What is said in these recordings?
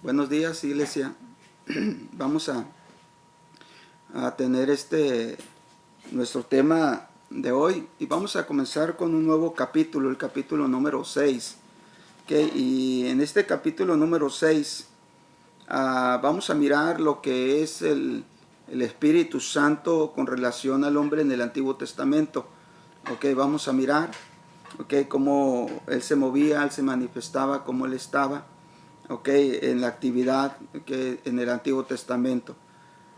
Buenos días, iglesia. Vamos a tener nuestro tema de hoy y vamos a comenzar con un nuevo capítulo, el capítulo número 6. Okay, y en este capítulo número 6 vamos a mirar lo que es el Espíritu Santo con relación al hombre en el Antiguo Testamento. Okay, vamos a mirar cómo Él se movía, Él se manifestaba, cómo Él estaba en la actividad en el Antiguo Testamento.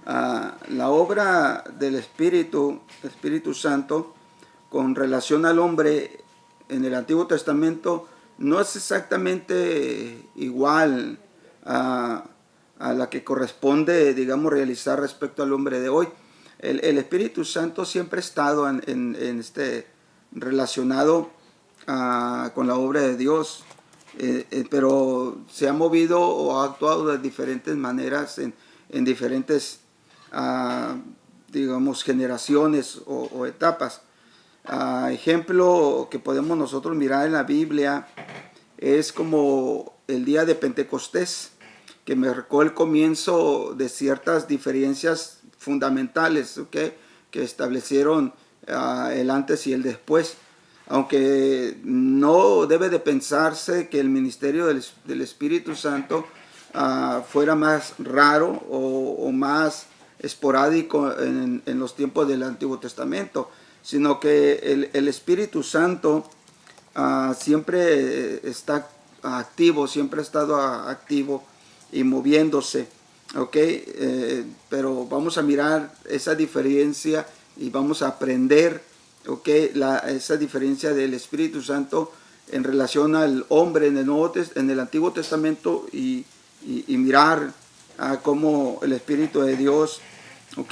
La obra del Espíritu Santo con relación al hombre en el Antiguo Testamento no es exactamente igual a la que corresponde, digamos, realizar respecto al hombre de hoy. El Espíritu Santo siempre ha estado relacionado con la obra de Dios, pero se ha movido o ha actuado de diferentes maneras en diferentes, digamos, generaciones o etapas. Ejemplo que podemos nosotros mirar en la Biblia es como el día de Pentecostés, que marcó el comienzo de ciertas diferencias fundamentales, que establecieron el antes y el después. Aunque no debe de pensarse que el ministerio del Espíritu Santo fuera más raro o más esporádico en los tiempos del Antiguo Testamento, sino que el Espíritu Santo siempre está activo, siempre ha estado activo y moviéndose. Pero vamos a mirar esa diferencia y vamos a aprender esa diferencia del Espíritu Santo en relación al hombre en el Antiguo Testamento y mirar cómo el Espíritu de Dios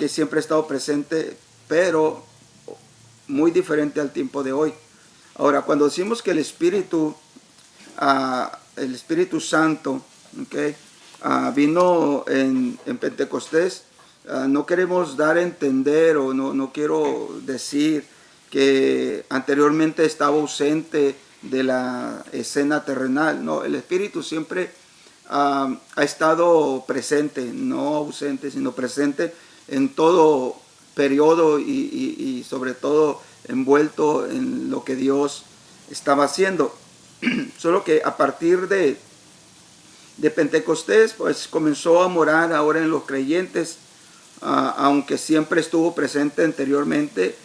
siempre ha estado presente, pero muy diferente al tiempo de hoy. Ahora, cuando decimos que el Espíritu Santo vino en Pentecostés, no queremos dar a entender o no quiero decir que anteriormente estaba ausente de la escena terrenal. No, el Espíritu siempre ha estado presente, no ausente, sino presente en todo periodo y sobre todo envuelto en lo que Dios estaba haciendo. Solo que a partir de Pentecostés, pues comenzó a morar ahora en los creyentes, aunque siempre estuvo presente anteriormente,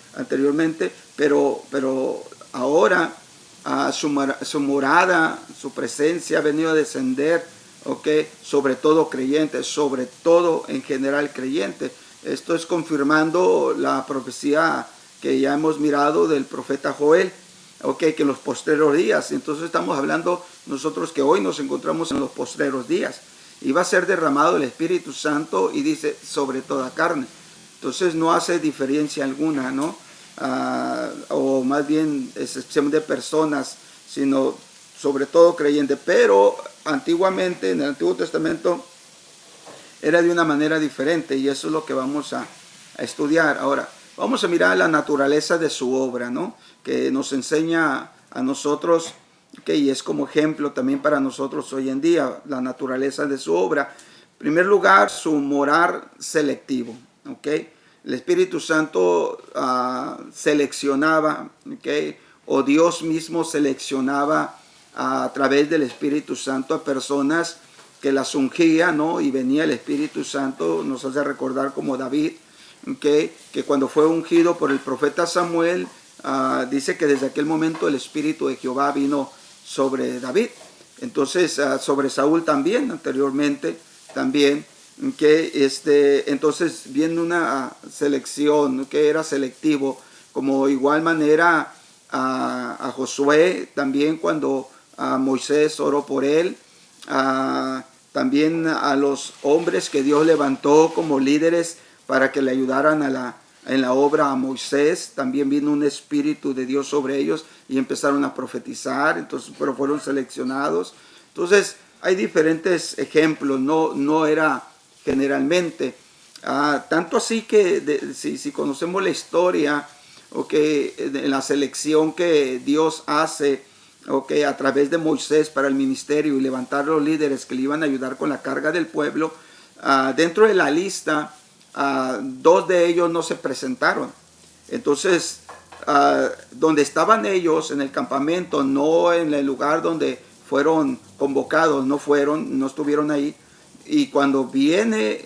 pero ahora su morada, su presencia ha venido a descender, sobre todo creyentes, sobre todo en general creyente. Esto es confirmando la profecía que ya hemos mirado del profeta Joel, que en los postreros días. Entonces estamos hablando nosotros que hoy nos encontramos en los postreros días. Y va a ser derramado el Espíritu Santo, y dice, sobre toda carne. Entonces no hace diferencia alguna, ¿no? O más bien excepción de personas, sino sobre todo creyente. Pero antiguamente, en el Antiguo Testamento, era de una manera diferente, y eso es lo que vamos a estudiar. Ahora, vamos a mirar la naturaleza de su obra, ¿no? Que nos enseña a nosotros, y es como ejemplo también para nosotros hoy en día, la naturaleza de su obra. En primer lugar, su morar selectivo, El Espíritu Santo seleccionaba, o Dios mismo seleccionaba a través del Espíritu Santo a personas que las ungía, ¿no? Y venía el Espíritu Santo, nos hace recordar como David, que cuando fue ungido por el profeta Samuel, dice que desde aquel momento el Espíritu de Jehová vino sobre David. Entonces sobre Saúl también, anteriormente también, entonces viene una selección, que era selectivo. Como igual manera a Josué también, cuando Moisés oró por él, también a los hombres que Dios levantó como líderes para que le ayudaran en la obra a Moisés, también vino un espíritu de Dios sobre ellos y empezaron a profetizar, entonces, pero fueron seleccionados. Entonces hay diferentes ejemplos, no era generalmente. Tanto así que si conocemos la historia, en la selección que Dios hace okay, a través de Moisés para el ministerio y levantar los líderes que le iban a ayudar con la carga del pueblo, dentro de la lista, dos de ellos no se presentaron. Entonces, donde estaban ellos en el campamento, no en el lugar donde fueron convocados, no estuvieron ahí. Y cuando viene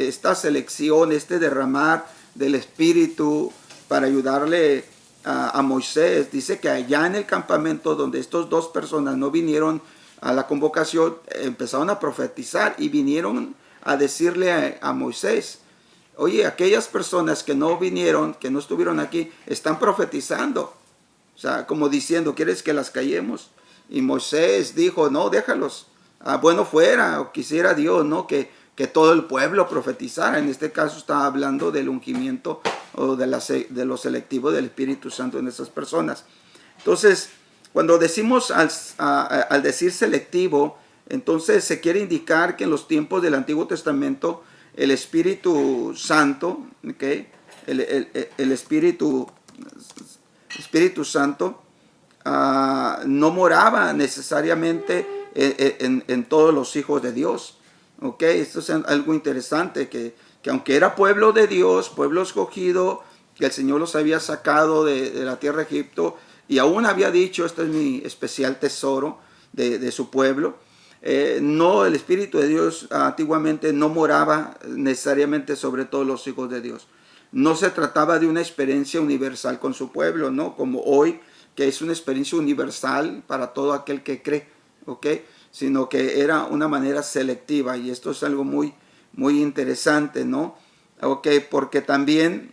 esta selección, este derramar del Espíritu para ayudarle a Moisés, dice que allá en el campamento donde estas dos personas no vinieron a la convocación, empezaron a profetizar y vinieron a decirle a Moisés: oye, aquellas personas que no vinieron, que no estuvieron aquí, están profetizando. O sea, como diciendo, ¿quieres que las callemos? Y Moisés dijo: no, déjalos. Bueno fuera, o quisiera Dios, ¿no?, que todo el pueblo profetizara. En este caso estaba hablando del ungimiento o de lo selectivo del Espíritu Santo en esas personas. Entonces, cuando decimos al decir selectivo, entonces se quiere indicar que en los tiempos del Antiguo Testamento el Espíritu Santo, ¿okay?, el Espíritu Santo no moraba necesariamente en todos los hijos de Dios. Okay, esto es algo interesante, que aunque era pueblo de Dios, pueblo escogido, que el Señor los había sacado de la tierra de Egipto, y aún había dicho: este es mi especial tesoro de su pueblo. No, el Espíritu de Dios antiguamente no moraba necesariamente sobre todos los hijos de Dios. No se trataba de una experiencia universal con su pueblo, ¿no?, como hoy, que es una experiencia universal para todo aquel que cree, ¿ok?, sino que era una manera selectiva. Y esto es algo muy, muy interesante, ¿no? ¿Ok? Porque también,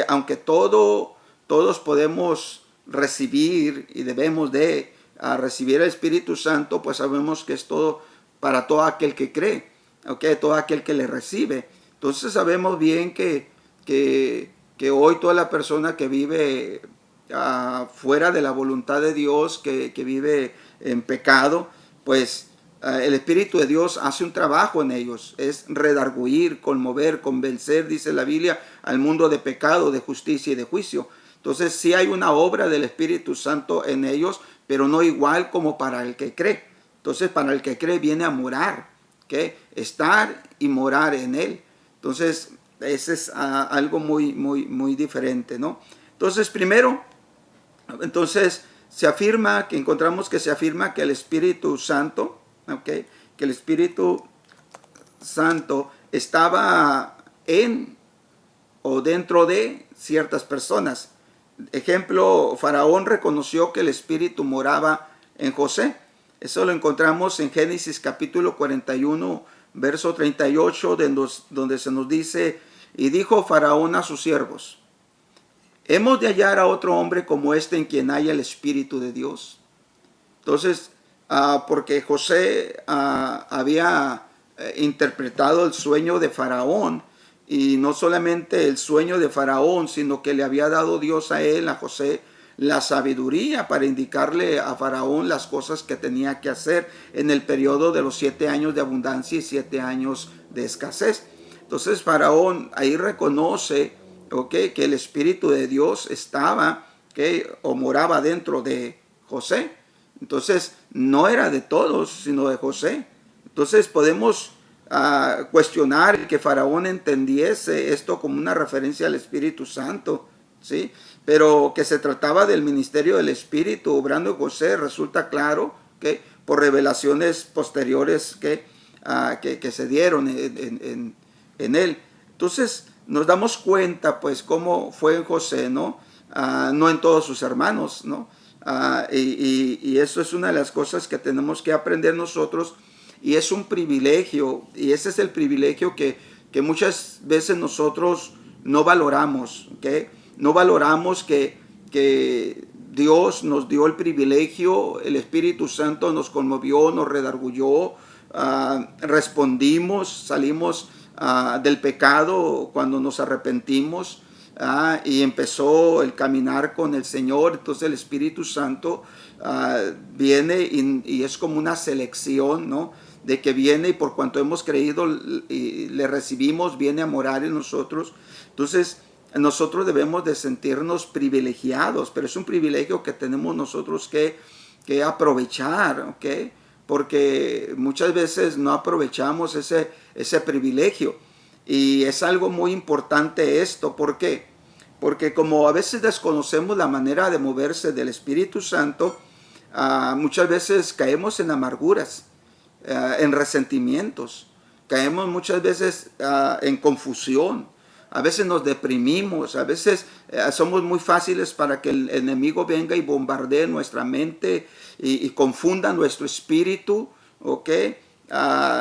aunque todos podemos recibir y debemos de recibir el Espíritu Santo, pues sabemos que es todo para todo aquel que cree, ¿ok?, todo aquel que le recibe. Entonces sabemos bien que hoy toda la persona que vive fuera de la voluntad de Dios, que vive en pecado, pues el Espíritu de Dios hace un trabajo en ellos. Es redarguir, conmover, convencer, dice la Biblia, al mundo de pecado, de justicia y de juicio. Entonces sí hay una obra del Espíritu Santo en ellos, pero no igual como para el que cree. Entonces para el que cree viene a morar, ¿okay?, estar y morar en él. Entonces ese es algo muy, muy, muy diferente, ¿no? Entonces primero, encontramos que se afirma que el Espíritu Santo, ¿okay?, que el Espíritu Santo estaba en o dentro de ciertas personas. Ejemplo, Faraón reconoció que el Espíritu moraba en José. Eso lo encontramos en Génesis capítulo 41, verso 38, donde se nos dice: y dijo Faraón a sus siervos: ¿hemos de hallar a otro hombre como este en quien haya el Espíritu de Dios? Entonces, porque José había interpretado el sueño de Faraón, y no solamente el sueño de Faraón, sino que le había dado Dios a él, a José, la sabiduría para indicarle a Faraón las cosas que tenía que hacer en el periodo de los 7 años de abundancia y 7 años de escasez. Entonces Faraón ahí reconoce, ¿okay?, que el Espíritu de Dios estaba, ¿okay?, o moraba dentro de José. Entonces no era de todos, sino de José. Entonces podemos cuestionar que Faraón entendiese esto como una referencia al Espíritu Santo, ¿sí? Pero que se trataba del ministerio del Espíritu obrando en José resulta claro, ¿okay?, por revelaciones posteriores que se dieron en él. Entonces nos damos cuenta pues cómo fue en José, ¿no? No en todos sus hermanos, ¿no? Y eso es una de las cosas que tenemos que aprender nosotros, y es un privilegio, y ese es el privilegio que muchas veces nosotros no valoramos, ¿okay? No valoramos que Dios nos dio el privilegio, el Espíritu Santo nos conmovió, nos redarguyó, respondimos, salimos del pecado cuando nos arrepentimos, y empezó el caminar con el Señor. Entonces el Espíritu Santo viene y es como una selección, ¿no?, de que viene, y por cuanto hemos creído y le recibimos, viene a morar en nosotros. Entonces nosotros debemos de sentirnos privilegiados, pero es un privilegio que tenemos nosotros que que aprovechar, ¿ok? Porque muchas veces no aprovechamos ese privilegio. Y es algo muy importante esto. ¿Por qué? Porque como a veces desconocemos la manera de moverse del Espíritu Santo, muchas veces caemos en amarguras, en resentimientos, caemos muchas veces en confusión, a veces nos deprimimos, a veces somos muy fáciles para que el enemigo venga y bombardee nuestra mente y confunda nuestro espíritu, ¿ok?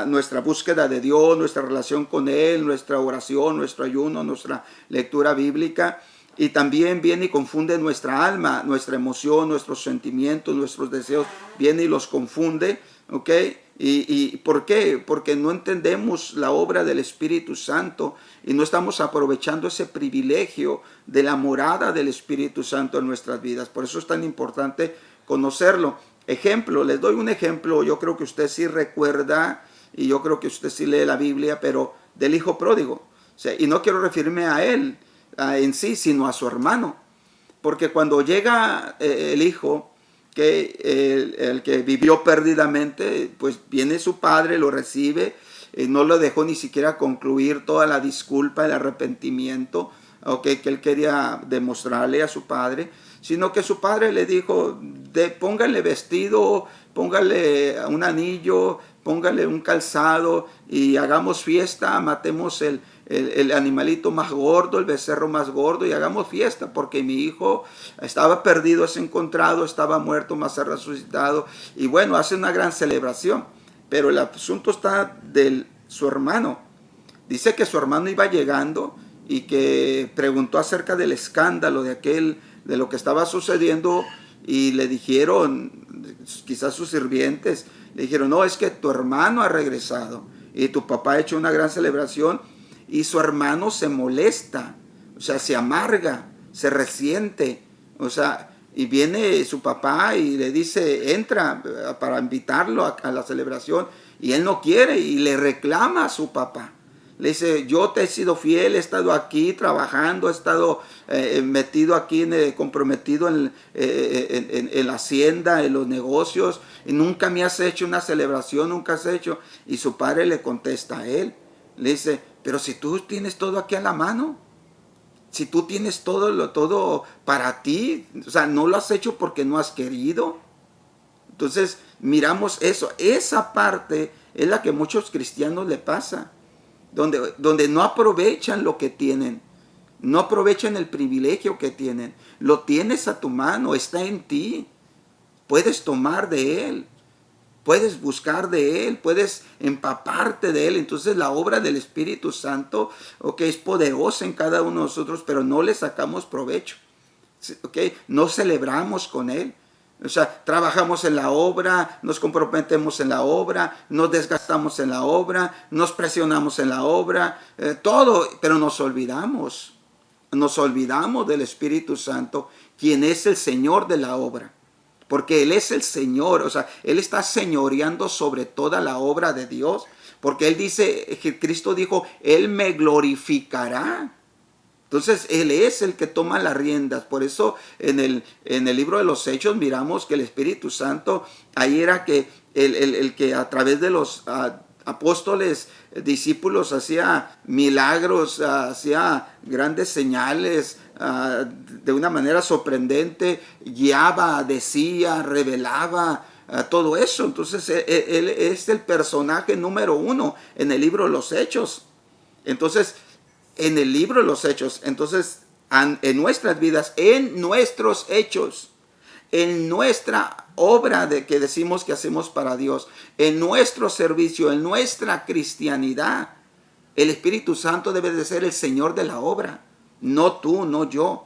Nuestra búsqueda de Dios, nuestra relación con Él, nuestra oración, nuestro ayuno, nuestra lectura bíblica. Y también viene y confunde nuestra alma, nuestra emoción, nuestros sentimientos, nuestros deseos, viene y los confunde, ¿ok? ¿Y por qué? Porque no entendemos la obra del Espíritu Santo y no estamos aprovechando ese privilegio de la morada del Espíritu Santo en nuestras vidas. Por eso es tan importante conocerlo. Ejemplo, les doy un ejemplo, yo creo que usted sí recuerda y yo creo que usted sí lee la Biblia, pero del hijo pródigo. O sea, y no quiero referirme a él en sí, sino a su hermano. Porque cuando llega el hijo, que el que vivió perdidamente, pues viene su padre, lo recibe, no lo dejó ni siquiera concluir toda la disculpa, el arrepentimiento, okay, que él quería demostrarle a su padre, sino que su padre le dijo, póngale vestido, póngale un anillo, póngale un calzado y hagamos fiesta, matemos el animalito más gordo, el becerro más gordo y hagamos fiesta porque mi hijo estaba perdido, es encontrado, estaba muerto, más ha resucitado. Y bueno, hace una gran celebración, pero el asunto está de su hermano. Dice que su hermano iba llegando y que preguntó acerca del escándalo de lo que estaba sucediendo y le dijeron, quizás sus sirvientes, le dijeron, no, es que tu hermano ha regresado y tu papá ha hecho una gran celebración y su hermano se molesta, o sea, se amarga, se resiente, o sea, y viene su papá y le dice, entra para invitarlo a la celebración y él no quiere y le reclama a su papá. Le dice, yo te he sido fiel, he estado aquí trabajando, he estado metido aquí, comprometido en la hacienda, en los negocios, y nunca me has hecho una celebración, nunca has hecho. Y su padre le contesta a él, le dice, pero si tú tienes todo aquí a la mano, si tú tienes todo para ti, o sea, no lo has hecho porque no has querido. Entonces, miramos eso, esa parte es la que a muchos cristianos le pasa. Donde no aprovechan lo que tienen, no aprovechan el privilegio que tienen. Lo tienes a tu mano, está en ti. Puedes tomar de él, puedes buscar de él, puedes empaparte de él. Entonces la obra del Espíritu Santo, okay, es poderosa en cada uno de nosotros, pero no le sacamos provecho. Okay, no celebramos con él. O sea, trabajamos en la obra, nos comprometemos en la obra, nos desgastamos en la obra, nos presionamos en la obra, todo, pero nos olvidamos del Espíritu Santo, quien es el Señor de la obra, porque Él es el Señor, o sea, Él está señoreando sobre toda la obra de Dios, porque Él dice, que Cristo dijo, Él me glorificará. Entonces, Él es el que toma las riendas. Por eso, en el libro de los Hechos, miramos que el Espíritu Santo, ahí era que el que a través de los apóstoles, discípulos, hacía milagros, hacía grandes señales, de una manera sorprendente, guiaba, decía, revelaba, todo eso. Entonces, él es el personaje número 1 en el libro de los Hechos. Entonces, en el libro de los Hechos, entonces, en nuestras vidas, en nuestros hechos, en nuestra obra de que decimos que hacemos para Dios, en nuestro servicio, en nuestra cristianidad, el Espíritu Santo debe de ser el Señor de la obra. No tú, no yo,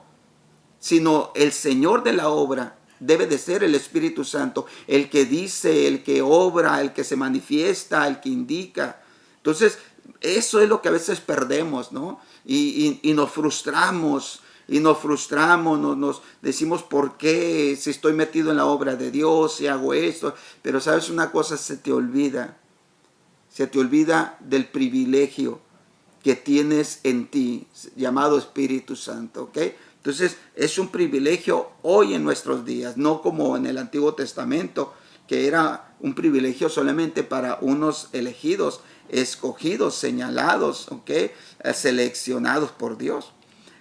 sino el Señor de la obra debe de ser el Espíritu Santo, el que dice, el que obra, el que se manifiesta, el que indica. Entonces, eso es lo que a veces perdemos, ¿no? Y nos frustramos, nos decimos, ¿por qué? Si estoy metido en la obra de Dios, si hago esto. Pero sabes una cosa, se te olvida del privilegio que tienes en ti, llamado Espíritu Santo, ¿ok? Entonces es un privilegio hoy en nuestros días, no como en el Antiguo Testamento, que era un privilegio solamente para unos elegidos, escogidos, señalados, ¿ok? Seleccionados por Dios.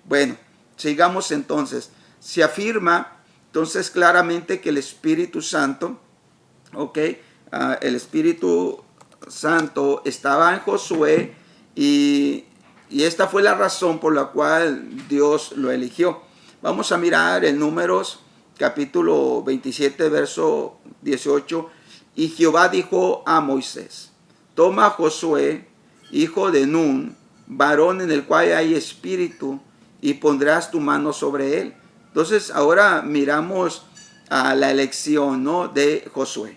Bueno, sigamos entonces. Se afirma entonces claramente que el Espíritu Santo, ¿ok? El Espíritu Santo estaba en Josué y esta fue la razón por la cual Dios lo eligió. Vamos a mirar en Números capítulo 27, verso 18. Y Jehová dijo a Moisés: toma a Josué, hijo de Nun, varón en el cual hay espíritu, y pondrás tu mano sobre él. Entonces ahora miramos a la elección, ¿no?, de Josué.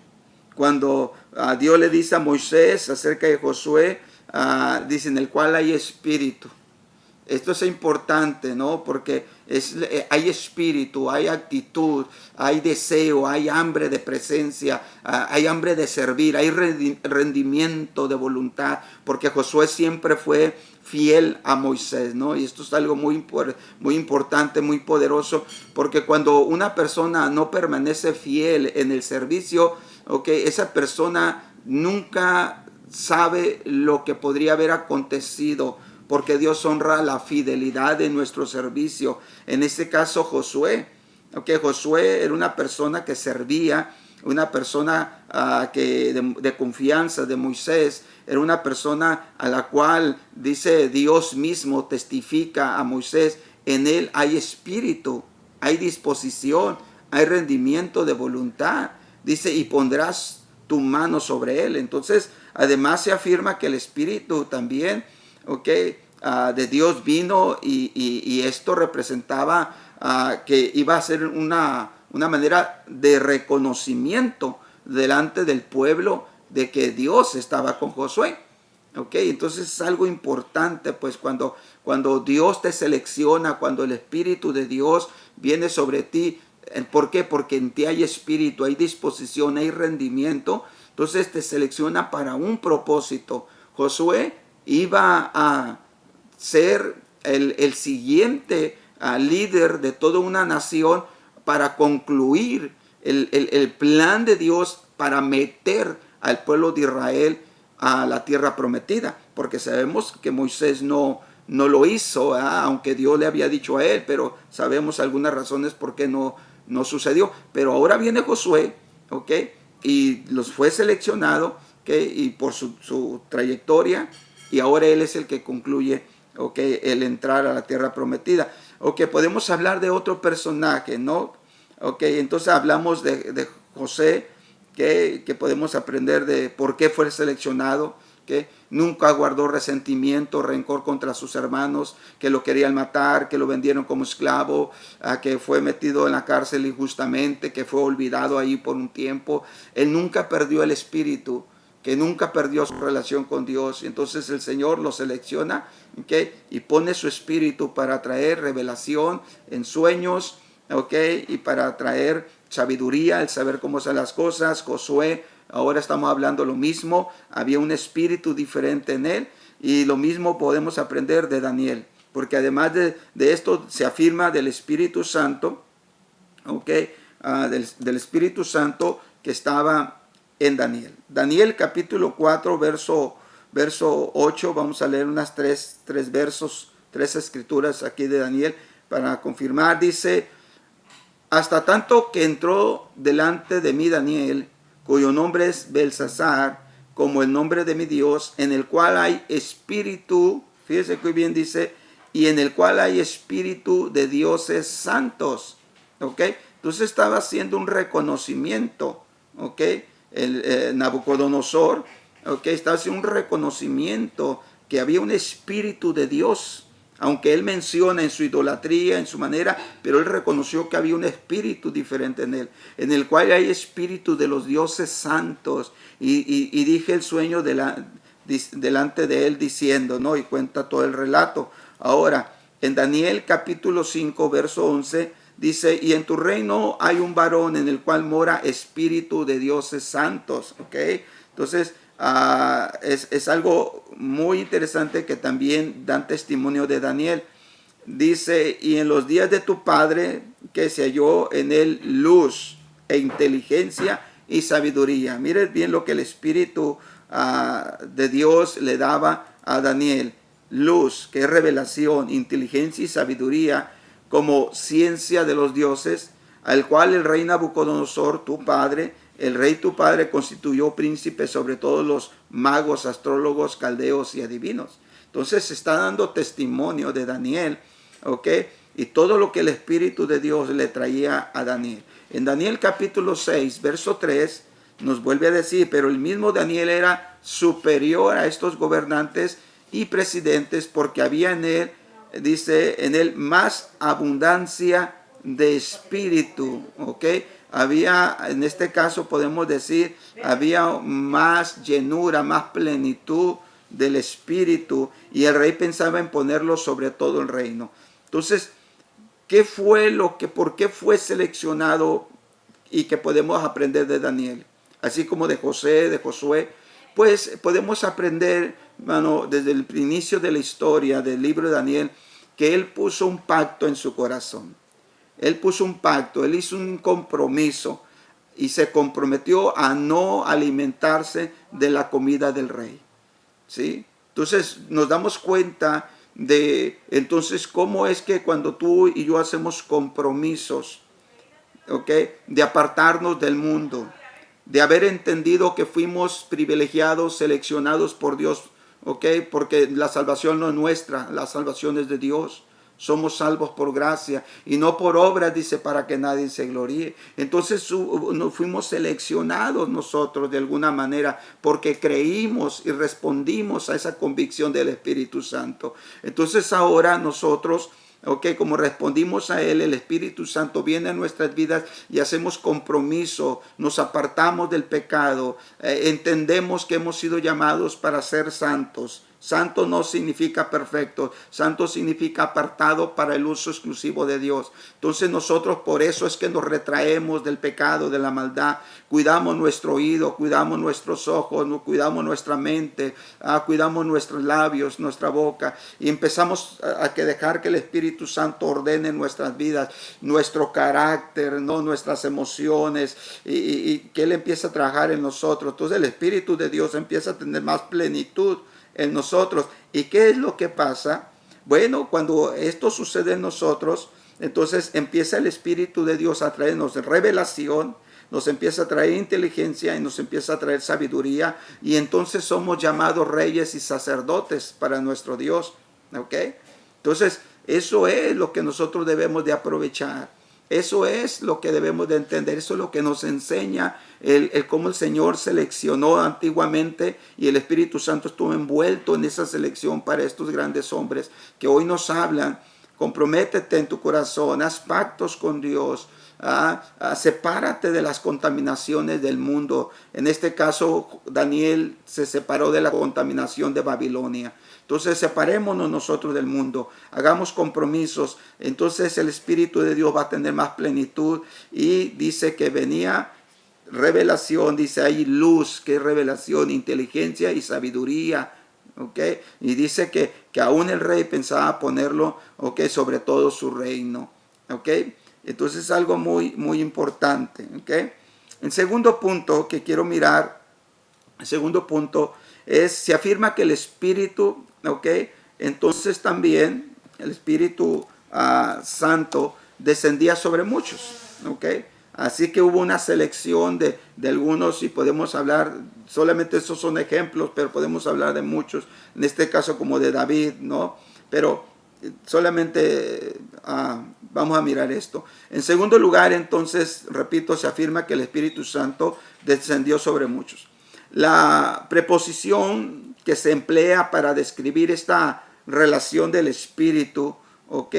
Cuando Dios le dice a Moisés acerca de Josué, dice: en el cual hay espíritu. Esto es importante, ¿no? Porque hay espíritu, hay actitud, hay deseo, hay hambre de presencia, hay hambre de servir, hay rendimiento de voluntad, porque Josué siempre fue fiel a Moisés, ¿no? Y esto es algo muy importante, muy poderoso, porque cuando una persona no permanece fiel en el servicio, okay, esa persona nunca sabe lo que podría haber acontecido, porque Dios honra la fidelidad de nuestro servicio. En este caso Josué, okay, Josué era una persona que servía, una persona de confianza de Moisés, era una persona a la cual, dice Dios mismo, testifica a Moisés: en él hay espíritu, hay disposición, hay rendimiento de voluntad. Dice: y pondrás tu mano sobre él. Entonces, además se afirma que el espíritu también, de Dios vino y esto representaba que iba a ser una manera de reconocimiento delante del pueblo de que Dios estaba con Josué. Entonces es algo importante, pues cuando Dios te selecciona, cuando el Espíritu de Dios viene sobre ti. ¿Por qué? Porque en ti hay espíritu, hay disposición, hay rendimiento. Entonces te selecciona para un propósito. Josué iba a ser el siguiente líder de toda una nación para concluir el plan de Dios para meter al pueblo de Israel a la tierra prometida, porque sabemos que Moisés no lo hizo, aunque Dios le había dicho a él, pero sabemos algunas razones por qué no sucedió. Pero ahora viene Josué, y los fue seleccionado, y por su trayectoria, y ahora él es el que concluye, el entrar a la tierra prometida. Podemos hablar de otro personaje, ¿no? Entonces hablamos de José, que podemos aprender de por qué fue seleccionado, que nunca guardó resentimiento, rencor contra sus hermanos, que lo querían matar, que lo vendieron como esclavo, que fue metido en la cárcel injustamente, que fue olvidado ahí por un tiempo. Él nunca perdió el espíritu, que nunca perdió su relación con Dios. Entonces el Señor lo selecciona, y pone su espíritu para traer revelación en sueños, y para traer sabiduría, el saber cómo son las cosas. Josué, ahora estamos hablando lo mismo, había un espíritu diferente en él, y lo mismo podemos aprender de Daniel, porque además de esto se afirma del Espíritu Santo, del Espíritu Santo que estaba en Daniel. Daniel capítulo 4, verso 8, vamos a leer unas tres versos, tres escrituras aquí de Daniel para confirmar. Dice: hasta tanto que entró delante de mí Daniel, cuyo nombre es Belsasar, como el nombre de mi Dios, en el cual hay espíritu, fíjese que bien dice, y en el cual hay espíritu de dioses santos. Entonces estaba haciendo un reconocimiento, el Nabucodonosor, estaba haciendo un reconocimiento que había un espíritu de Dios, aunque él menciona en su idolatría, en su manera, pero él reconoció que había un espíritu diferente en él, en el cual hay espíritu de los dioses santos. Y dije el sueño delante de él diciendo, ¿no? Y cuenta todo el relato. Ahora, en Daniel capítulo 5, verso 11, dice: y en tu reino hay un varón en el cual mora espíritu de dioses santos. Entonces, es algo muy interesante que también dan testimonio de Daniel. dice, y en los días de tu padre, que se halló en él luz e inteligencia y sabiduría. Miren bien lo que el Espíritu de Dios le daba a Daniel. Luz, que es revelación, inteligencia y sabiduría, como ciencia de los dioses, al cual el rey Nabucodonosor, tu padre, el rey tu padre constituyó príncipe sobre todos los magos, astrólogos, caldeos y adivinos. Entonces se está dando testimonio de Daniel, ¿ok? Y todo lo que el Espíritu de Dios le traía a Daniel. En Daniel capítulo 6, verso 3, nos vuelve a decir, pero el mismo Daniel era superior a estos gobernantes y presidentes, porque había en él, dice, en él más abundancia de espíritu, ¿ok? Había, en este caso podemos decir, había más llenura, más plenitud del espíritu, y el rey pensaba en ponerlo sobre todo el reino. Entonces, ¿qué fue por qué fue seleccionado y que podemos aprender de Daniel? Así como de José, de Josué, pues podemos aprender, hermano, desde el inicio de la historia del libro de Daniel, que él puso un pacto en su corazón. Él puso un pacto, él hizo un compromiso y se comprometió a no alimentarse de la comida del rey. ¿Sí? Entonces nos damos cuenta de entonces cómo es que cuando tú y yo hacemos compromisos, ¿ok? De apartarnos del mundo, de haber entendido que fuimos privilegiados, seleccionados por Dios, ¿ok? Porque la salvación no es nuestra, la salvación es de Dios. Somos salvos por gracia y no por obras, dice, para que nadie se gloríe. Entonces nos fuimos seleccionados nosotros de alguna manera porque creímos y respondimos a esa convicción del Espíritu Santo. Entonces ahora nosotros, como respondimos a Él, el Espíritu Santo viene a nuestras vidas y hacemos compromiso, nos apartamos del pecado, entendemos que hemos sido llamados para ser santos. Santo no significa perfecto, santo significa apartado para el uso exclusivo de Dios. Entonces nosotros por eso es que nos retraemos del pecado, de la maldad, cuidamos nuestro oído, cuidamos nuestros ojos, cuidamos nuestra mente, cuidamos nuestros labios, nuestra boca, y empezamos a dejar que el Espíritu Santo ordene nuestras vidas, nuestro carácter, ¿no? Nuestras emociones, y que Él empieza a trabajar en nosotros. Entonces el Espíritu de Dios empieza a tener más plenitud en nosotros. ¿Y qué es lo que pasa? Bueno, cuando esto sucede en nosotros, entonces empieza el Espíritu de Dios a traernos revelación, nos empieza a traer inteligencia y nos empieza a traer sabiduría, y entonces somos llamados reyes y sacerdotes para nuestro Dios, ¿ok? Entonces eso es lo que nosotros debemos de aprovechar. Eso es lo que debemos de entender, eso es lo que nos enseña cómo el Señor seleccionó antiguamente y el Espíritu Santo estuvo envuelto en esa selección para estos grandes hombres que hoy nos hablan. Comprométete en tu corazón, haz pactos con Dios, sepárate de las contaminaciones del mundo. En este caso, Daniel se separó de la contaminación de Babilonia. Entonces separémonos nosotros del mundo, hagamos compromisos, entonces el Espíritu de Dios va a tener más plenitud. Y dice que venía revelación, dice ahí luz, que es revelación, inteligencia y sabiduría, ¿ok? Y dice que aún el rey pensaba ponerlo, ¿ok?, sobre todo su reino, ¿ok? Entonces es algo muy, muy importante, ¿ok? El segundo punto que quiero mirar, el segundo punto es, se afirma que el Espíritu, ¿ok?, entonces también el Espíritu Santo descendía sobre muchos, ¿ok? Así que hubo una selección de algunos, y podemos hablar, solamente esos son ejemplos, pero podemos hablar de muchos, en este caso como de David, ¿no? Pero solamente vamos a mirar esto. En segundo lugar, entonces, repito, se afirma que el Espíritu Santo descendió sobre muchos. La preposición que se emplea para describir esta relación del Espíritu, ¿ok?,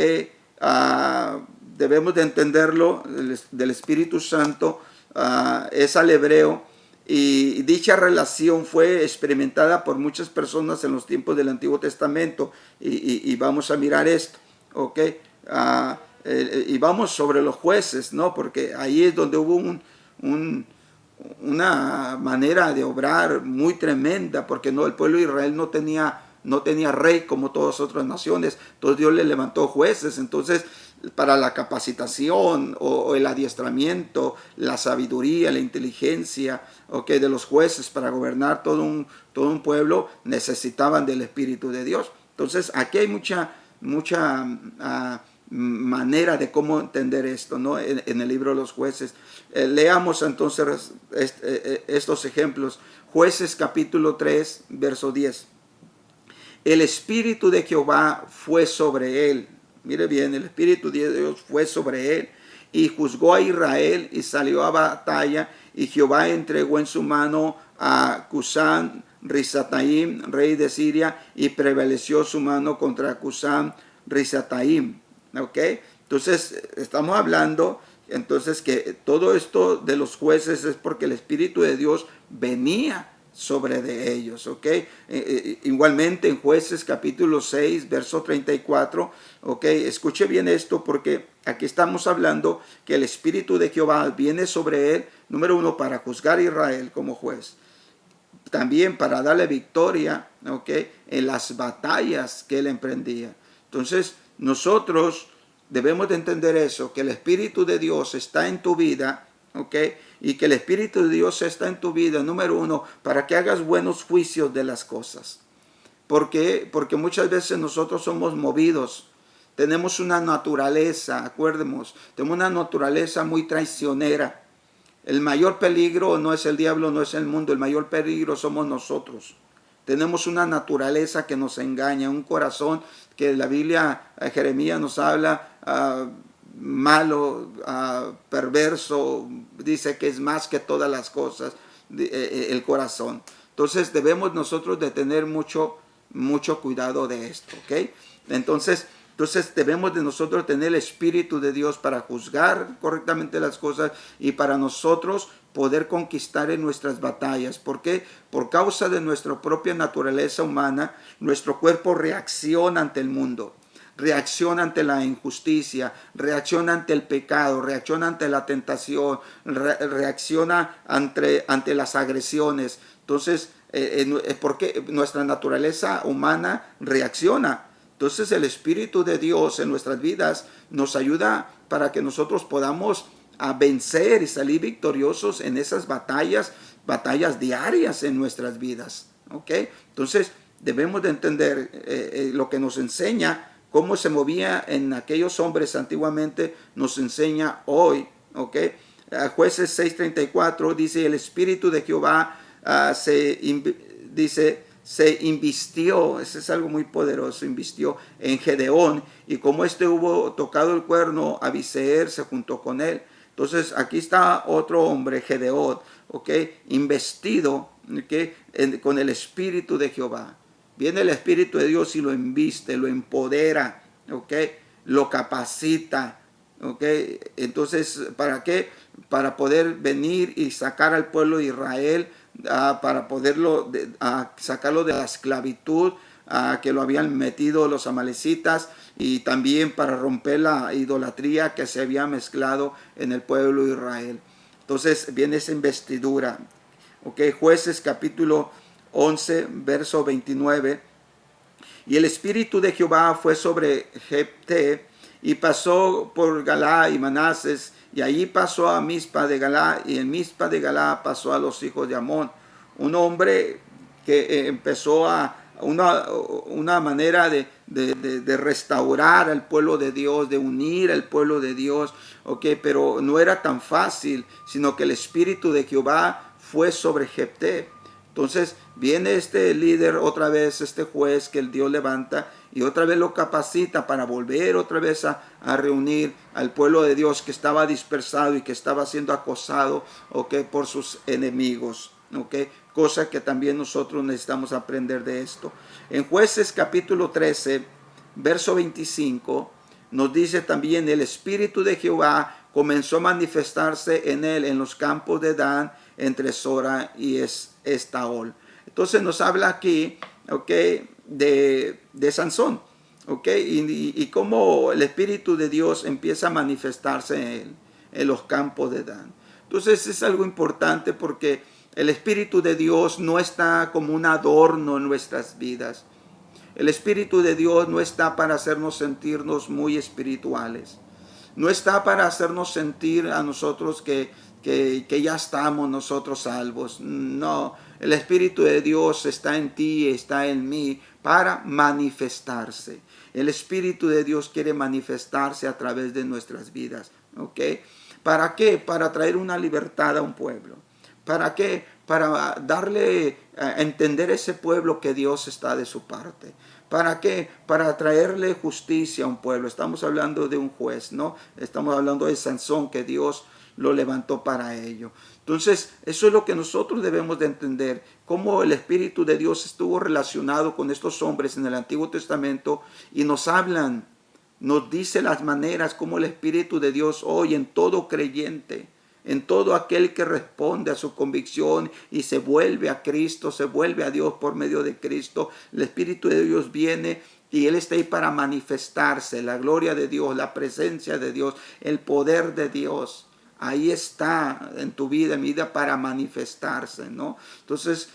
debemos de entenderlo, del Espíritu Santo, es al hebreo, y dicha relación fue experimentada por muchas personas en los tiempos del Antiguo Testamento, y vamos a mirar esto, ¿ok? Y vamos sobre los jueces, ¿no? Porque ahí es donde hubo una manera de obrar muy tremenda, porque no, el pueblo de Israel no tenía no tenía rey como todas otras naciones. Entonces Dios le levantó jueces. Entonces, para la capacitación o el adiestramiento, la sabiduría, la inteligencia, de los jueces para gobernar todo un pueblo, necesitaban del Espíritu de Dios. Entonces, aquí hay mucha manera de cómo entender esto, ¿no? En el libro de los jueces. Leamos entonces estos ejemplos. Jueces capítulo 3, verso 10. El Espíritu de Jehová fue sobre él. Mire bien, el Espíritu de Dios fue sobre él y juzgó a Israel y salió a batalla, y Jehová entregó en su mano a Cusán Risataim, rey de Siria, y prevaleció su mano contra Cusán Risataim. ¿Ok? Entonces, estamos hablando entonces que todo esto de los jueces es porque el Espíritu de Dios venía sobre de ellos, ¿ok? Igualmente en Jueces capítulo 6, verso 34, ¿ok? Escuche bien esto, porque aquí estamos hablando que el Espíritu de Jehová viene sobre él, número uno, para juzgar a Israel como juez, también para darle victoria, ¿ok?, en las batallas que él emprendía. Entonces, nosotros debemos de entender eso, que el Espíritu de Dios está en tu vida, ¿ok? Y que el Espíritu de Dios está en tu vida, número uno, para que hagas buenos juicios de las cosas. ¿Por qué? Porque muchas veces nosotros somos movidos. Tenemos una naturaleza, acuérdemos, tenemos una naturaleza muy traicionera. El mayor peligro no es el diablo, no es el mundo, el mayor peligro somos nosotros. Tenemos una naturaleza que nos engaña, un corazón que la Biblia, Jeremías nos habla, malo, perverso, dice que es más que todas las cosas, el corazón. Entonces debemos nosotros de tener mucho cuidado de esto, ¿ok? Entonces debemos de nosotros tener el Espíritu de Dios para juzgar correctamente las cosas y para nosotros poder conquistar en nuestras batallas. ¿Por qué? Por causa de nuestra propia naturaleza humana, nuestro cuerpo reacciona ante el mundo, reacciona ante la injusticia, reacciona ante el pecado, reacciona ante la tentación, reacciona ante las agresiones. Entonces, porque nuestra naturaleza humana reacciona. Entonces el Espíritu de Dios en nuestras vidas nos ayuda para que nosotros podamos vencer y salir victoriosos en esas batallas diarias en nuestras vidas. ¿Ok? Entonces debemos de entender lo que nos enseña, cómo se movía en aquellos hombres antiguamente, nos enseña hoy. ¿Ok? Jueces 6:34 dice, el Espíritu de Jehová se invistió, eso es algo muy poderoso, invistió en Gedeón, y como hubo tocado el cuerno, Abiseer se juntó con él. Entonces aquí está otro hombre, Gedeón, investido, con el Espíritu de Jehová. Viene el Espíritu de Dios y lo inviste, lo empodera, lo capacita. Entonces, ¿para qué? Para poder venir y sacar al pueblo de Israel, para poderlo sacarlo de la esclavitud que lo habían metido los amalecitas, y también para romper la idolatría que se había mezclado en el pueblo de Israel. Entonces viene esa investidura. Jueces capítulo 11, verso 29. Y el Espíritu de Jehová fue sobre Jefté, y pasó por Galá y Manases, y allí pasó a Mizpa de Galá, y en Mizpa de Galá pasó a los hijos de Amón. Un hombre que empezó una manera de restaurar al pueblo de Dios, de unir al pueblo de Dios, pero no era tan fácil, sino que el Espíritu de Jehová fue sobre Jefté. Entonces viene este líder otra vez, este juez que el Dios levanta, y otra vez lo capacita para volver otra vez a reunir al pueblo de Dios que estaba dispersado y que estaba siendo acosado, por sus enemigos. Cosa que también nosotros necesitamos aprender de esto. En Jueces capítulo 13, verso 25, nos dice también, el Espíritu de Jehová comenzó a manifestarse en él en los campos de Dan, entre Sora y Estaol. Entonces nos habla aquí, de Sansón, y cómo el Espíritu de Dios empieza a manifestarse en él, en los campos de Dan. Entonces es algo importante, porque el Espíritu de Dios no está como un adorno en nuestras vidas. El Espíritu de Dios no está para hacernos sentirnos muy espirituales. No está para hacernos sentir a nosotros que ya estamos nosotros salvos. No, el Espíritu de Dios está en ti, está en mí, para manifestarse. El Espíritu de Dios quiere manifestarse a través de nuestras vidas. ¿Ok? ¿Para qué? Para traer una libertad a un pueblo. ¿Para qué? Para darle a entender a ese pueblo que Dios está de su parte. ¿Para qué? Para traerle justicia a un pueblo. Estamos hablando de un juez, ¿no? Estamos hablando de Sansón, que Dios lo levantó para ello. Entonces, eso es lo que nosotros debemos de entender, cómo el Espíritu de Dios estuvo relacionado con estos hombres en el Antiguo Testamento y nos hablan, nos dice las maneras como el Espíritu de Dios hoy en todo creyente, en todo aquel que responde a su convicción y se vuelve a Cristo, se vuelve a Dios por medio de Cristo, el Espíritu de Dios viene y Él está ahí para manifestarse, la gloria de Dios, la presencia de Dios, el poder de Dios. Ahí está en tu vida, en mi vida, para manifestarse, ¿no? Entonces,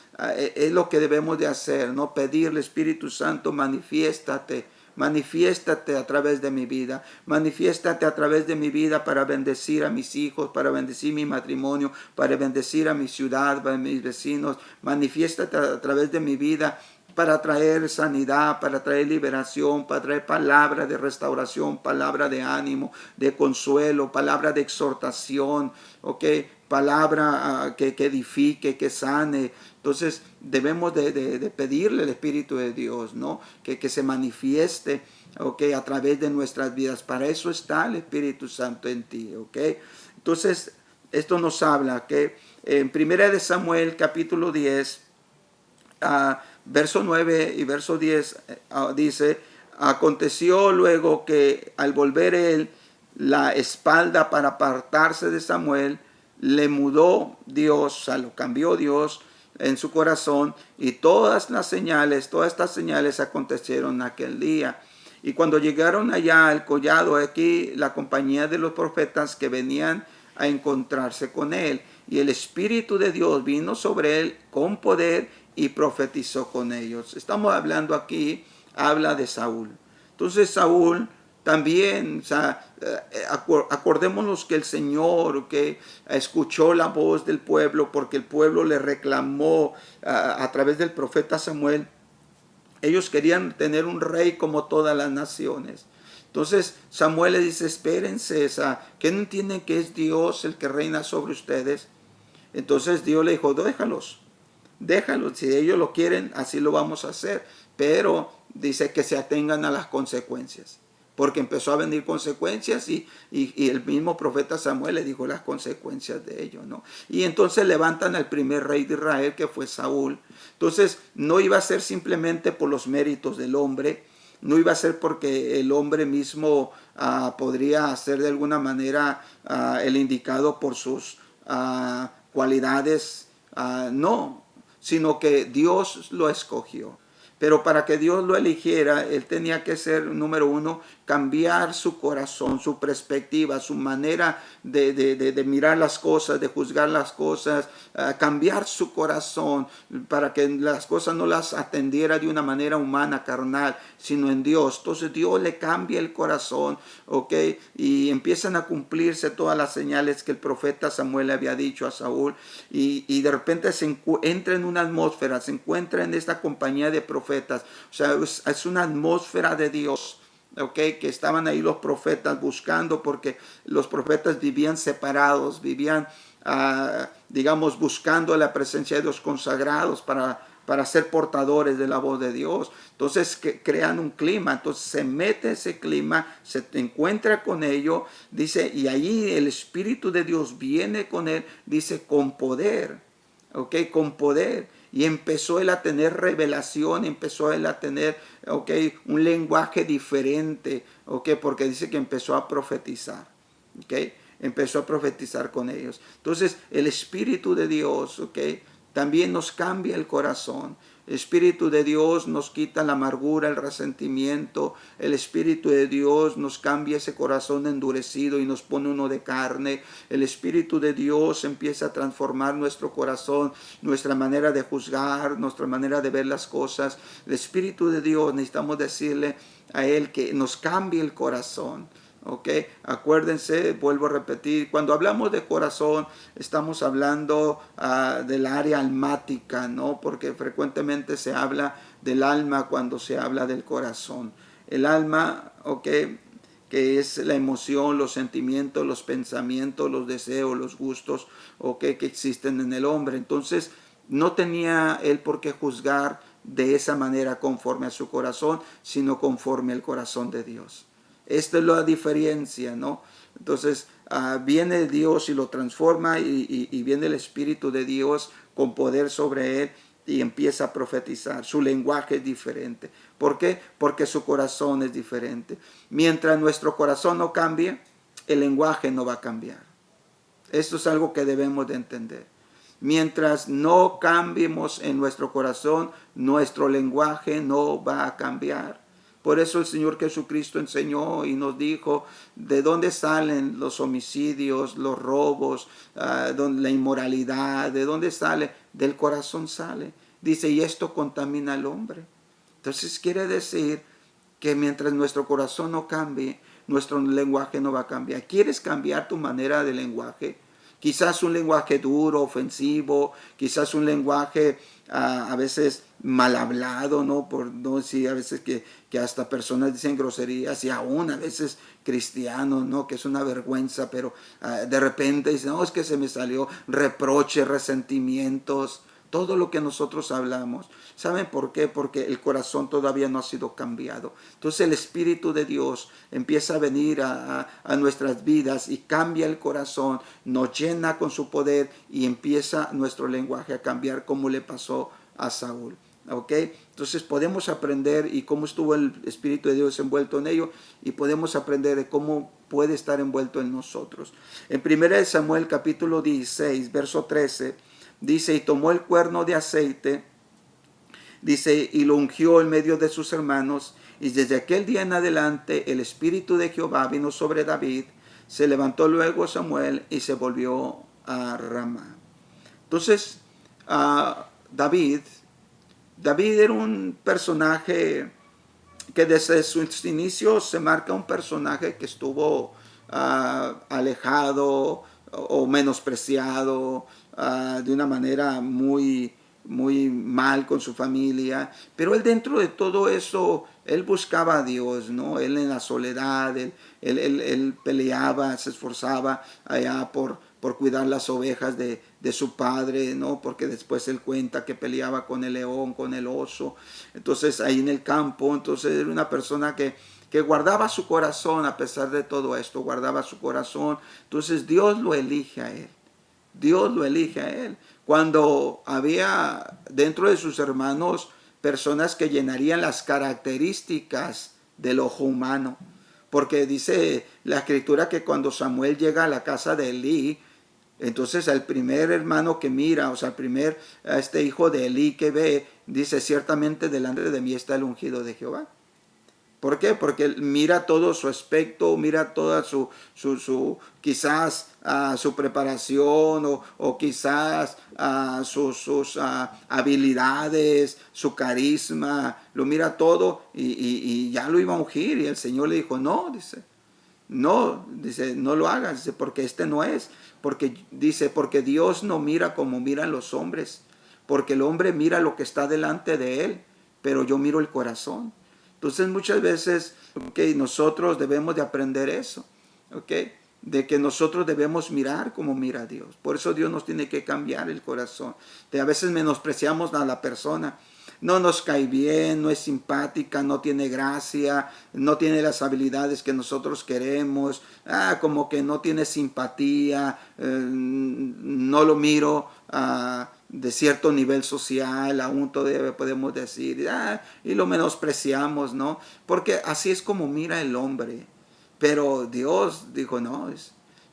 es lo que debemos de hacer, ¿no? Pedirle, Espíritu Santo, manifiéstate. Manifiéstate a través de mi vida. Manifiéstate a través de mi vida para bendecir a mis hijos, para bendecir mi matrimonio, para bendecir a mi ciudad, para mis vecinos. Manifiéstate a través de mi vida para traer sanidad, para traer liberación, para traer palabra de restauración, palabra de ánimo, de consuelo, palabra de exhortación, ¿ok? Palabra que edifique, que sane. Entonces debemos de pedirle al Espíritu de Dios, ¿no? Que se manifieste, ¿ok? A través de nuestras vidas. Para eso está el Espíritu Santo en ti, ¿ok? Entonces esto nos habla que en 1 Samuel capítulo 10, verso 9 y verso 10 dice: aconteció luego que al volver él la espalda para apartarse de Samuel, le mudó Dios, o sea, lo cambió Dios en su corazón, y todas estas señales acontecieron aquel día. Y cuando llegaron allá al collado, aquí la compañía de los profetas que venían a encontrarse con él, y el Espíritu de Dios vino sobre él con poder y profetizó con ellos. Estamos hablando aquí, habla de Saúl. Entonces Saúl también, o sea, acordémonos que el Señor que escuchó la voz del pueblo, porque el pueblo le reclamó a través del profeta Samuel. Ellos querían tener un rey como todas las naciones. Entonces Samuel le dice: espérense, ¿qué no entienden que es Dios el que reina sobre ustedes? Entonces Dios le dijo: déjalos, si ellos lo quieren, así lo vamos a hacer. Pero dice que se atengan a las consecuencias, porque empezó a venir consecuencias y el mismo profeta Samuel le dijo las consecuencias de ello, ¿no? Y entonces levantan al primer rey de Israel, que fue Saúl. Entonces no iba a ser simplemente por los méritos del hombre, no iba a ser porque el hombre mismo podría ser de alguna manera el indicado por sus cualidades, no, sino que Dios lo escogió. Pero para que Dios lo eligiera, él tenía que ser, número uno, cambiar su corazón, su perspectiva, su manera de mirar las cosas, de juzgar las cosas, cambiar su corazón para que las cosas no las atendiera de una manera humana, carnal, sino en Dios. Entonces Dios le cambia el corazón, ¿ok? Y empiezan a cumplirse todas las señales que el profeta Samuel le había dicho a Saúl, y de repente entra en una atmósfera, se encuentra en esta compañía de profetas. O sea, es una atmósfera de Dios, ¿okay? Que estaban ahí los profetas buscando, porque los profetas vivían separados, vivían, digamos, buscando la presencia de los consagrados para ser portadores de la voz de Dios. Entonces crean un clima, entonces se mete ese clima, se encuentra con ello, dice, y allí el Espíritu de Dios viene con él, dice, con poder, ¿ok? Con poder. Y empezó él a tener revelación, empezó él a tener, un lenguaje diferente, porque dice que empezó a profetizar, empezó a profetizar con ellos. Entonces el Espíritu de Dios, también nos cambia el corazón. El Espíritu de Dios nos quita la amargura, el resentimiento. El Espíritu de Dios nos cambia ese corazón endurecido y nos pone uno de carne. El Espíritu de Dios empieza a transformar nuestro corazón, nuestra manera de juzgar, nuestra manera de ver las cosas. El Espíritu de Dios, necesitamos decirle a Él que nos cambie el corazón. ¿Ok? Acuérdense, vuelvo a repetir, cuando hablamos de corazón estamos hablando del área almática, ¿no? Porque frecuentemente se habla del alma cuando se habla del corazón. El alma, ¿ok?, que es la emoción, los sentimientos, los pensamientos, los deseos, los gustos, ¿ok?, que existen en el hombre. Entonces, no tenía él por qué juzgar de esa manera conforme a su corazón, sino conforme al corazón de Dios. Esta es la diferencia, ¿no? Entonces, viene Dios y lo transforma y viene el Espíritu de Dios con poder sobre él y empieza a profetizar. Su lenguaje es diferente. ¿Por qué? Porque su corazón es diferente. Mientras nuestro corazón no cambie, el lenguaje no va a cambiar. Esto es algo que debemos de entender. Mientras no cambiemos en nuestro corazón, nuestro lenguaje no va a cambiar. Por eso el Señor Jesucristo enseñó y nos dijo de dónde salen los homicidios, los robos, la inmoralidad, de dónde sale, del corazón sale. Dice, y esto contamina al hombre. Entonces quiere decir que mientras nuestro corazón no cambie, nuestro lenguaje no va a cambiar. ¿Quieres cambiar tu manera de lenguaje? Quizás un lenguaje duro, ofensivo, quizás un lenguaje a veces mal hablado, ¿no? Por no decir a veces que hasta personas dicen groserías y aún a veces cristianos, ¿no? Que es una vergüenza, pero de repente dicen, no, es que se me salió reproches, resentimientos, todo lo que nosotros hablamos. ¿Saben por qué? Porque el corazón todavía no ha sido cambiado. Entonces el Espíritu de Dios empieza a venir a nuestras vidas y cambia el corazón, nos llena con su poder y empieza nuestro lenguaje a cambiar como le pasó a Saúl. ¿Ok? Entonces podemos aprender y cómo estuvo el Espíritu de Dios envuelto en ello y podemos aprender de cómo puede estar envuelto en nosotros. En 1 Samuel capítulo 16, verso 13, dice, y tomó el cuerno de aceite, dice, y lo ungió en medio de sus hermanos, y desde aquel día en adelante el Espíritu de Jehová vino sobre David. Se levantó luego Samuel y se volvió a Ramá. Entonces, David era un personaje que desde sus inicios se marca un personaje que estuvo alejado o menospreciado de una manera muy mal con su familia, pero él dentro de todo eso, él buscaba a Dios, ¿no? Él en la soledad, él peleaba, se esforzaba allá por cuidar las ovejas de su padre, ¿no? Porque después él cuenta que peleaba con el león, con el oso, entonces ahí en el campo, entonces era una persona que guardaba su corazón a pesar de todo esto, guardaba su corazón, entonces Dios lo elige a él. Dios lo elige a él. Cuando había dentro de sus hermanos personas que llenarían las características del ojo humano. Porque dice la escritura que cuando Samuel llega a la casa de Elí, entonces al primer hermano que mira, o sea, al primer hijo de Elí que ve, dice, ciertamente delante de mí está el ungido de Jehová. ¿Por qué? Porque él mira todo su aspecto, mira toda su quizás su preparación o quizás sus habilidades, su carisma, lo mira todo y ya lo iba a ungir y el Señor le dijo, no, dice, no lo hagas, dice, porque este no es, porque Dios no mira como miran los hombres, porque el hombre mira lo que está delante de él, pero yo miro el corazón. Entonces muchas veces nosotros debemos de aprender eso, de que nosotros debemos mirar como mira Dios. Por eso Dios nos tiene que cambiar el corazón. A veces menospreciamos a la persona. No nos cae bien, no es simpática, no tiene gracia, no tiene las habilidades que nosotros queremos, como que no tiene simpatía, no lo miro de cierto nivel social, aún todavía podemos decir, y lo menospreciamos, ¿no? Porque así es como mira el hombre. Pero Dios dijo, no,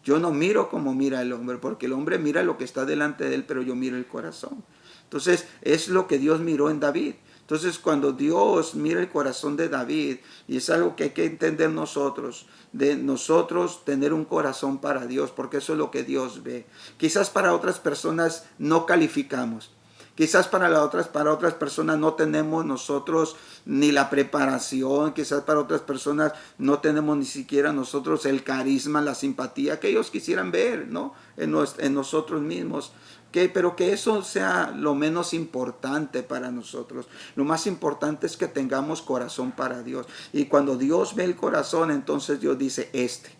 yo no miro como mira el hombre, porque el hombre mira lo que está delante de él, pero yo miro el corazón. Entonces es lo que Dios miró en David. Entonces cuando Dios mira el corazón de David, y es algo que hay que entender nosotros, de nosotros tener un corazón para Dios, porque eso es lo que Dios ve. Quizás para otras personas no calificamos. Quizás para otras personas no tenemos nosotros ni la preparación, quizás para otras personas no tenemos ni siquiera nosotros el carisma, la simpatía que ellos quisieran ver, ¿no? En nosotros mismos. Pero que eso sea lo menos importante para nosotros. Lo más importante es que tengamos corazón para Dios. Y cuando Dios ve el corazón, entonces Dios dice este.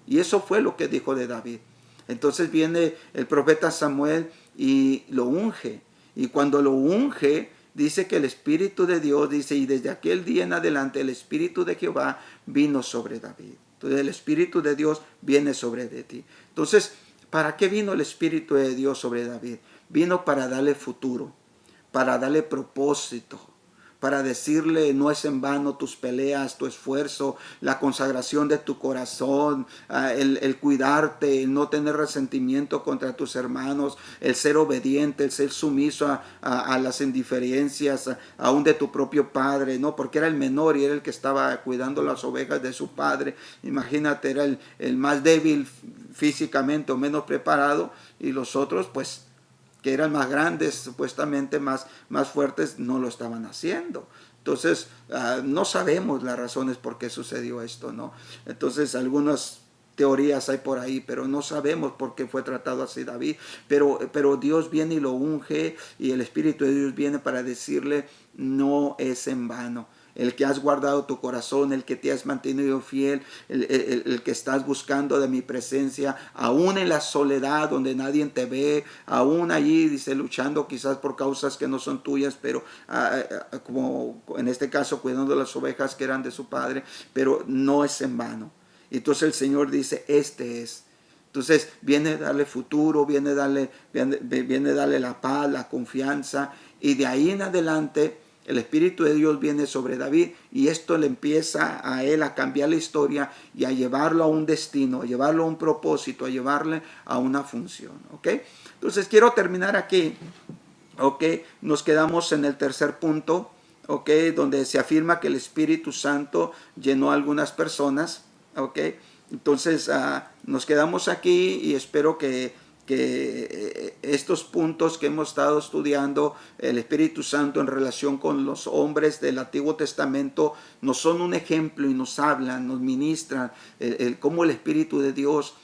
Y eso fue lo que dijo de David. Entonces viene el profeta Samuel y lo unge. Y cuando lo unge, dice que el Espíritu de Dios, dice, y desde aquel día en adelante el Espíritu de Jehová vino sobre David. Entonces el Espíritu de Dios viene sobre de ti. Entonces, ¿para qué vino el Espíritu de Dios sobre David? Vino para darle futuro, para darle propósito, para decirle no es en vano tus peleas, tu esfuerzo, la consagración de tu corazón, el cuidarte, el no tener resentimiento contra tus hermanos, el ser obediente, el ser sumiso a las indiferencias, aún de tu propio padre, ¿no? Porque era el menor y era el que estaba cuidando las ovejas de su padre. Imagínate, era el más débil físicamente o menos preparado, y los otros pues que eran más grandes, supuestamente más fuertes, no lo estaban haciendo. Entonces, no sabemos las razones por qué sucedió esto, ¿no? Entonces, algunas teorías hay por ahí, pero no sabemos por qué fue tratado así David. Pero Dios viene y lo unge, y el Espíritu de Dios viene para decirle, no es en vano. El que has guardado tu corazón, el que te has mantenido fiel, el que estás buscando de mi presencia, aún en la soledad donde nadie te ve, aún allí, dice, luchando quizás por causas que no son tuyas, pero como en este caso cuidando las ovejas que eran de su padre, pero no es en vano. Entonces el Señor dice, este es. Entonces viene a darle futuro, viene a darle la paz, la confianza, y de ahí en adelante el Espíritu de Dios viene sobre David, y esto le empieza a él a cambiar la historia y a llevarlo a un destino, a llevarlo a un propósito, a llevarle a una función. ¿Ok? Entonces quiero terminar aquí. ¿Ok? Nos quedamos en el tercer punto, ¿ok? Donde se afirma que el Espíritu Santo llenó a algunas personas. ¿Ok? Entonces nos quedamos aquí, y espero que estos puntos que hemos estado estudiando, el Espíritu Santo en relación con los hombres del Antiguo Testamento, nos son un ejemplo y nos hablan, nos ministran cómo el Espíritu de Dios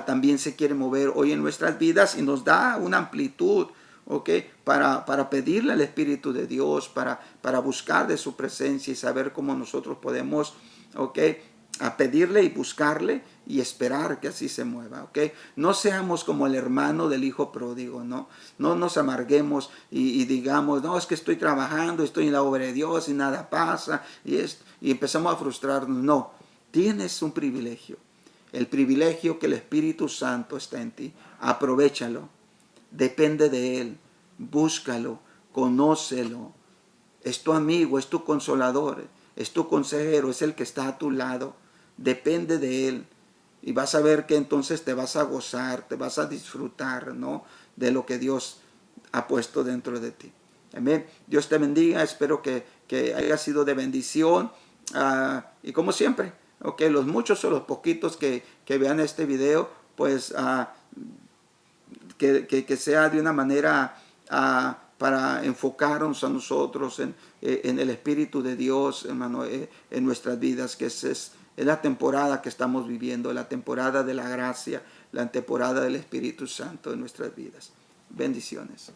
también se quiere mover hoy en nuestras vidas, y nos da una amplitud, ¿okay? Para pedirle al Espíritu de Dios, para buscar de su presencia y saber cómo nosotros podemos, ¿okay? A pedirle y buscarle y esperar que así se mueva, ¿ok? No seamos como el hermano del hijo pródigo, ¿no? No nos amarguemos y digamos, no, es que estoy trabajando, estoy en la obra de Dios y nada pasa, y empezamos a frustrarnos. No, tienes un privilegio, el privilegio que el Espíritu Santo está en ti. Aprovéchalo, depende de Él, búscalo, conócelo. Es tu amigo, es tu consolador, es tu consejero, es el que está a tu lado. Depende de Él, y vas a ver que entonces te vas a gozar, te vas a disfrutar, ¿no? De lo que Dios ha puesto dentro de ti. Amén. Dios te bendiga, espero que haya sido de bendición. Y como siempre, okay, los muchos o los poquitos que vean este video, pues que sea de una manera para enfocarnos a nosotros en el Espíritu de Dios, hermano, en nuestras vidas, que es la temporada que estamos viviendo, la temporada de la gracia, la temporada del Espíritu Santo en nuestras vidas. Bendiciones.